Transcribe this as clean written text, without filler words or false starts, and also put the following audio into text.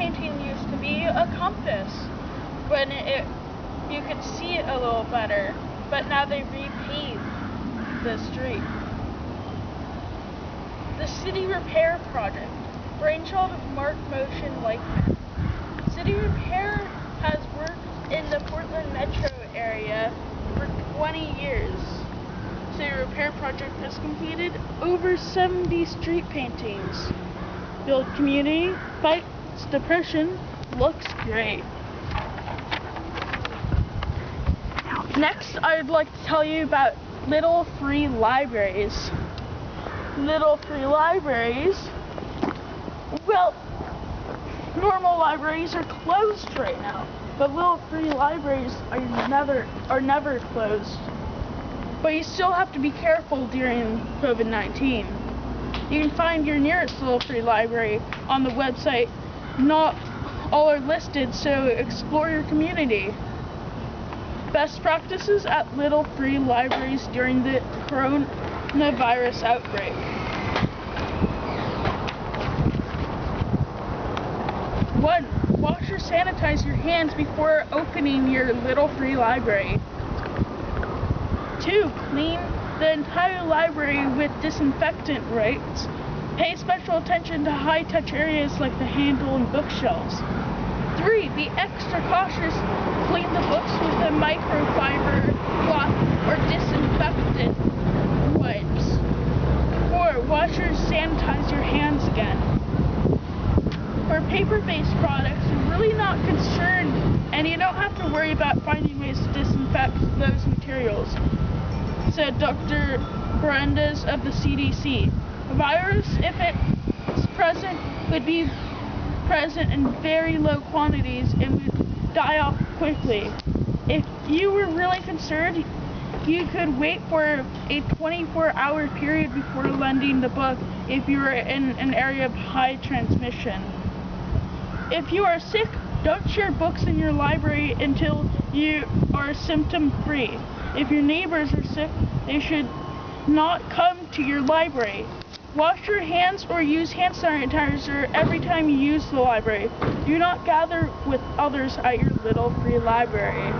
painting used to be a compass when you could see it a little better, but now they repaved the street. The City Repair Project, brainchild of Mark Motion Whiteman. City Repair has worked in the Portland metro area for 20 years. City Repair Project has completed over 70 street paintings. Build community, fights depression, looks great. Next, I'd like to tell you about Little Free Libraries. Little Free Libraries, well, normal libraries are closed right now, but Little Free Libraries are never closed. But you still have to be careful during COVID-19. You can find your nearest Little Free Library on the website. Not all are listed, so explore your community. Best practices at Little Free Libraries during the coronavirus outbreak. 1. Wash or sanitize your hands before opening your Little Free Library. 2. Clean the entire library with disinfectant wipes. Pay special attention to high-touch areas like the handle and bookshelves. 3. Be extra cautious. Clean the books with a microfiber cloth or disinfectant wipes. 4. Wash or sanitize your hands again. For paper-based products, you're really not concerned, and you don't have to worry about finding ways to disinfect those materials, said Dr. Brendes of the CDC. A virus, if it's present, would be present in very low quantities and would die off quickly. If you were really concerned, you could wait for a 24-hour period before lending the book if you are in an area of high transmission. If you are sick, don't share books in your library until you are symptom-free. If your neighbors are sick, they should not come to your library. Wash your hands or use hand sanitizer every time you use the library. Do not gather with others at your Little Free Library.